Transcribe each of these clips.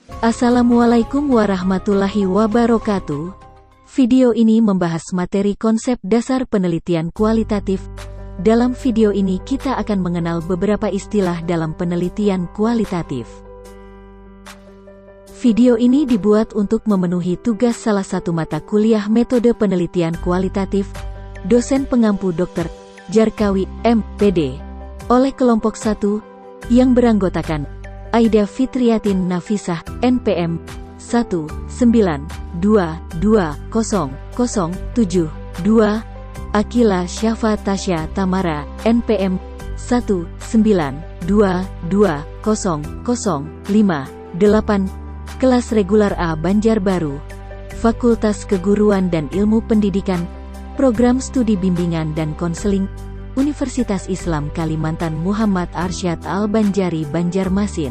Assalamualaikum warahmatullahi wabarakatuh. Video ini membahas materi konsep dasar penelitian kualitatif. Dalam video ini kita akan mengenal beberapa istilah dalam penelitian kualitatif. Video ini dibuat untuk memenuhi tugas salah satu mata kuliah metode penelitian kualitatif, dosen pengampu Dr. Jarkawi, M.Pd, oleh kelompok 1, yang beranggotakan Aida Fitriyatin Nafisah, NPM 192200072, Akila Syafa Tasya Tamara, NPM 1922005, kelas regular A Banjarbaru, Fakultas Keguruan dan Ilmu Pendidikan, Program Studi Bimbingan dan Konseling, Universitas Islam Kalimantan Muhammad Arsyad Al-Banjari Banjarmasin.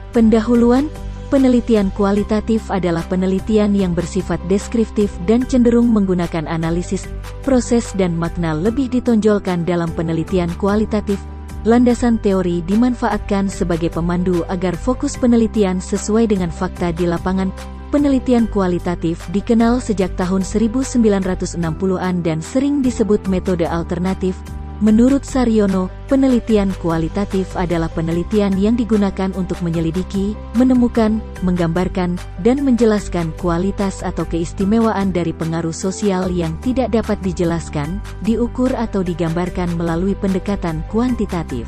Pendahuluan, penelitian kualitatif adalah penelitian yang bersifat deskriptif dan cenderung menggunakan analisis, proses dan makna. Lebih ditonjolkan dalam penelitian kualitatif, landasan teori dimanfaatkan sebagai pemandu agar fokus penelitian sesuai dengan fakta di lapangan. Penelitian kualitatif dikenal sejak tahun 1960-an dan sering disebut metode alternatif. Menurut Saryono, penelitian kualitatif adalah penelitian yang digunakan untuk menyelidiki, menemukan, menggambarkan, dan menjelaskan kualitas atau keistimewaan dari pengaruh sosial yang tidak dapat dijelaskan, diukur atau digambarkan melalui pendekatan kuantitatif.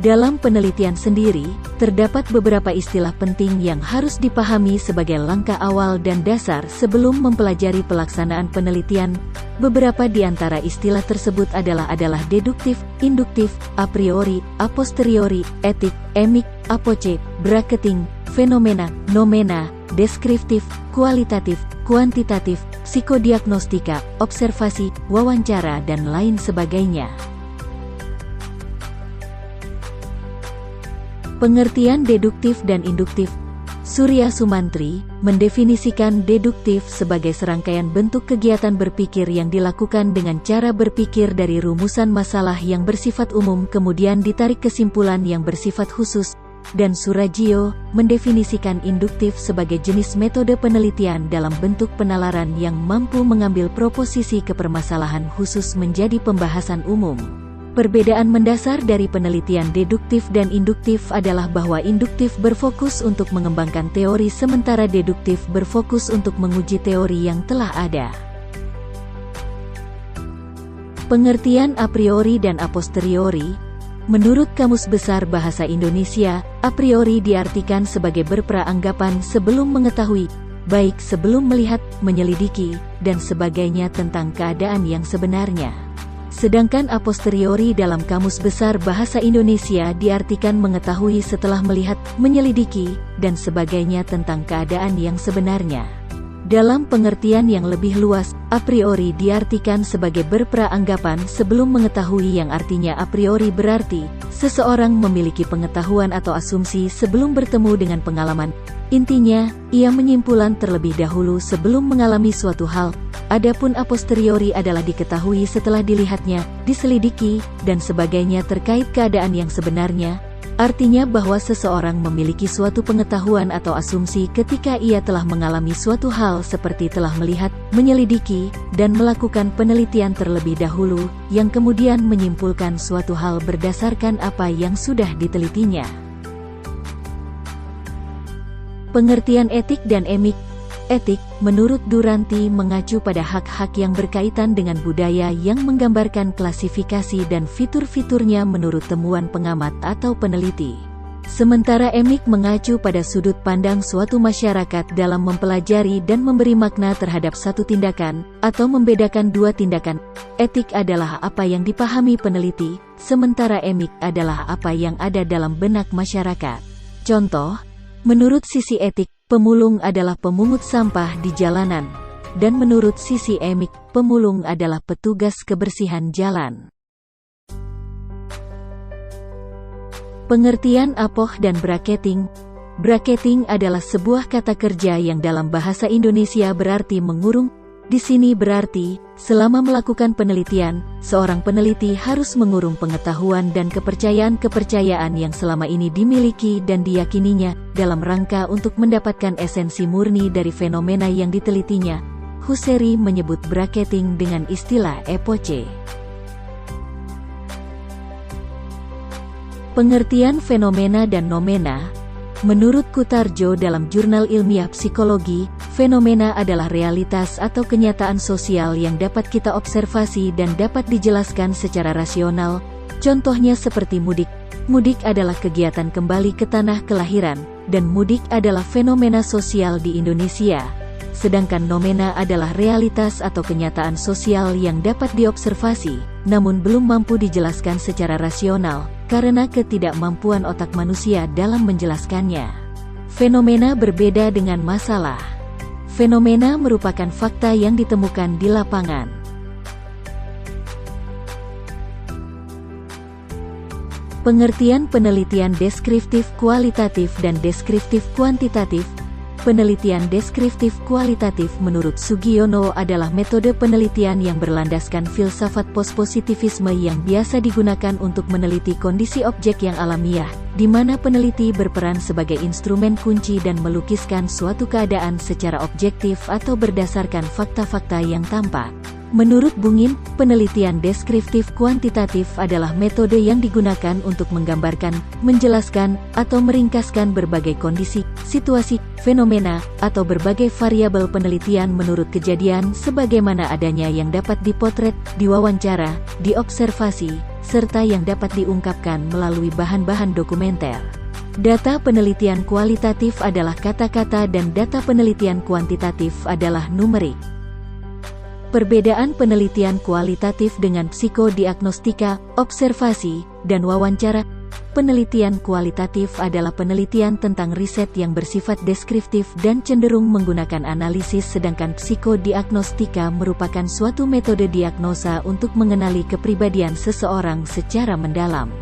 Dalam penelitian sendiri, terdapat beberapa istilah penting yang harus dipahami sebagai langkah awal dan dasar sebelum mempelajari pelaksanaan penelitian. Beberapa di antara istilah tersebut adalah deduktif, induktif, a priori, a posteriori, etik, emik, apoce, bracketing, fenomena, nomena, deskriptif, kualitatif, kuantitatif, psikodiagnostika, observasi, wawancara dan lain sebagainya. Pengertian deduktif dan induktif. Surya Sumantri mendefinisikan deduktif sebagai serangkaian bentuk kegiatan berpikir yang dilakukan dengan cara berpikir dari rumusan masalah yang bersifat umum kemudian ditarik kesimpulan yang bersifat khusus, dan Surajio mendefinisikan induktif sebagai jenis metode penelitian dalam bentuk penalaran yang mampu mengambil proposisi kepermasalahan khusus menjadi pembahasan umum. Perbedaan mendasar dari penelitian deduktif dan induktif adalah bahwa induktif berfokus untuk mengembangkan teori sementara deduktif berfokus untuk menguji teori yang telah ada. Pengertian a priori dan a posteriori. Menurut Kamus Besar Bahasa Indonesia, a priori diartikan sebagai berpraanggapan sebelum mengetahui, baik sebelum melihat, menyelidiki, dan sebagainya tentang keadaan yang sebenarnya. Sedangkan a posteriori dalam Kamus Besar Bahasa Indonesia diartikan mengetahui setelah melihat, menyelidiki, dan sebagainya tentang keadaan yang sebenarnya. Dalam pengertian yang lebih luas, a priori diartikan sebagai berpraanggapan sebelum mengetahui yang artinya a priori berarti, seseorang memiliki pengetahuan atau asumsi sebelum bertemu dengan pengalaman. Intinya, ia menyimpulan terlebih dahulu sebelum mengalami suatu hal. Adapun a posteriori adalah diketahui setelah dilihatnya, diselidiki, dan sebagainya terkait keadaan yang sebenarnya, artinya bahwa seseorang memiliki suatu pengetahuan atau asumsi ketika ia telah mengalami suatu hal seperti telah melihat, menyelidiki, dan melakukan penelitian terlebih dahulu, yang kemudian menyimpulkan suatu hal berdasarkan apa yang sudah ditelitinya. Pengertian etik dan emik. Etik, menurut Duranti mengacu pada hak-hak yang berkaitan dengan budaya yang menggambarkan klasifikasi dan fitur-fiturnya menurut temuan pengamat atau peneliti. Sementara emik mengacu pada sudut pandang suatu masyarakat dalam mempelajari dan memberi makna terhadap satu tindakan, atau membedakan dua tindakan. Etik adalah apa yang dipahami peneliti, sementara emik adalah apa yang ada dalam benak masyarakat. Contoh, menurut sisi etik, pemulung adalah pemungut sampah di jalanan, dan menurut sisi emik, pemulung adalah petugas kebersihan jalan. Pengertian apoh dan bracketing. Bracketing adalah sebuah kata kerja yang dalam bahasa Indonesia berarti mengurung. Di sini berarti, selama melakukan penelitian, seorang peneliti harus mengurung pengetahuan dan kepercayaan-kepercayaan yang selama ini dimiliki dan diyakininya, dalam rangka untuk mendapatkan esensi murni dari fenomena yang ditelitinya. Husserl menyebut bracketing dengan istilah epoche. Pengertian fenomena dan nomena. Menurut Kutarjo dalam jurnal ilmiah psikologi, fenomena adalah realitas atau kenyataan sosial yang dapat kita observasi dan dapat dijelaskan secara rasional. Contohnya seperti mudik. Mudik adalah kegiatan kembali ke tanah kelahiran, dan mudik adalah fenomena sosial di Indonesia. Sedangkan nomena adalah realitas atau kenyataan sosial yang dapat diobservasi, namun belum mampu dijelaskan secara rasional, karena ketidakmampuan otak manusia dalam menjelaskannya. Fenomena berbeda dengan masalah. Fenomena merupakan fakta yang ditemukan di lapangan. Pengertian penelitian deskriptif kualitatif dan deskriptif kuantitatif. Penelitian deskriptif kualitatif menurut Sugiono adalah metode penelitian yang berlandaskan filsafat pospositivisme yang biasa digunakan untuk meneliti kondisi objek yang alamiah, di mana peneliti berperan sebagai instrumen kunci dan melukiskan suatu keadaan secara objektif atau berdasarkan fakta-fakta yang tampak. Menurut Bungin, penelitian deskriptif kuantitatif adalah metode yang digunakan untuk menggambarkan, menjelaskan, atau meringkaskan berbagai kondisi, situasi, fenomena, atau berbagai variabel penelitian menurut kejadian sebagaimana adanya yang dapat dipotret, diwawancara, diobservasi, serta yang dapat diungkapkan melalui bahan-bahan dokumenter. Data penelitian kualitatif adalah kata-kata dan data penelitian kuantitatif adalah numerik. Perbedaan penelitian kualitatif dengan psikodiagnostika, observasi, dan wawancara. Penelitian kualitatif adalah penelitian tentang riset yang bersifat deskriptif dan cenderung menggunakan analisis, sedangkan psikodiagnostika merupakan suatu metode diagnosa untuk mengenali kepribadian seseorang secara mendalam.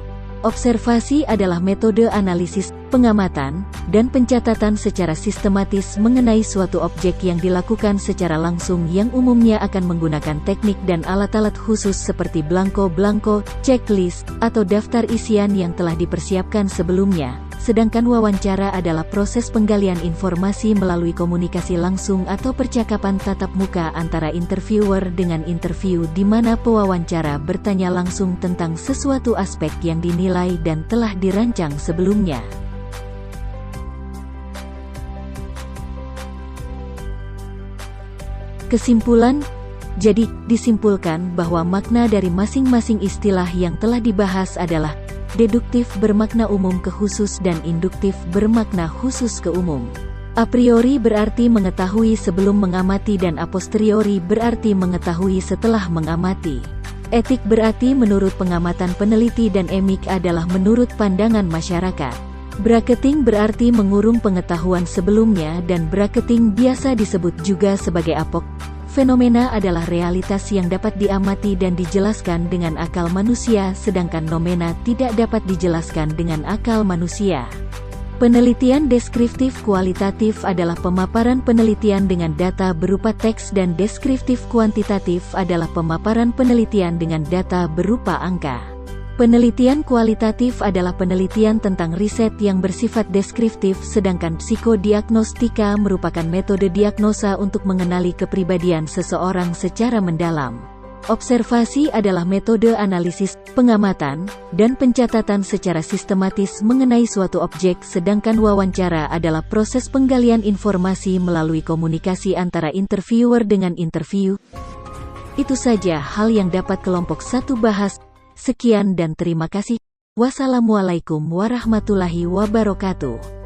Observasi adalah metode analisis, pengamatan, dan pencatatan secara sistematis mengenai suatu objek yang dilakukan secara langsung yang umumnya akan menggunakan teknik dan alat-alat khusus seperti blanko-blanko, checklist, atau daftar isian yang telah dipersiapkan sebelumnya. Sedangkan wawancara adalah proses penggalian informasi melalui komunikasi langsung atau percakapan tatap muka antara interviewer dengan interview, di mana pewawancara bertanya langsung tentang sesuatu aspek yang dinilai dan telah dirancang sebelumnya. Kesimpulan. Jadi, disimpulkan bahwa makna dari masing-masing istilah yang telah dibahas adalah deduktif bermakna umum ke khusus dan induktif bermakna khusus ke umum. A priori berarti mengetahui sebelum mengamati dan a posteriori berarti mengetahui setelah mengamati. Etik berarti menurut pengamatan peneliti dan emik adalah menurut pandangan masyarakat. Bracketing berarti mengurung pengetahuan sebelumnya dan bracketing biasa disebut juga sebagai apok. Fenomena adalah realitas yang dapat diamati dan dijelaskan dengan akal manusia, sedangkan nomena tidak dapat dijelaskan dengan akal manusia. Penelitian deskriptif kualitatif adalah pemaparan penelitian dengan data berupa teks dan deskriptif kuantitatif adalah pemaparan penelitian dengan data berupa angka. Penelitian kualitatif adalah penelitian tentang riset yang bersifat deskriptif, sedangkan psikodiagnostika merupakan metode diagnosa untuk mengenali kepribadian seseorang secara mendalam. Observasi adalah metode analisis, pengamatan, dan pencatatan secara sistematis mengenai suatu objek, sedangkan wawancara adalah proses penggalian informasi melalui komunikasi antara interviewer dengan interview. Itu saja hal yang dapat kelompok 1 bahas. Sekian dan terima kasih. Wassalamualaikum warahmatullahi wabarakatuh.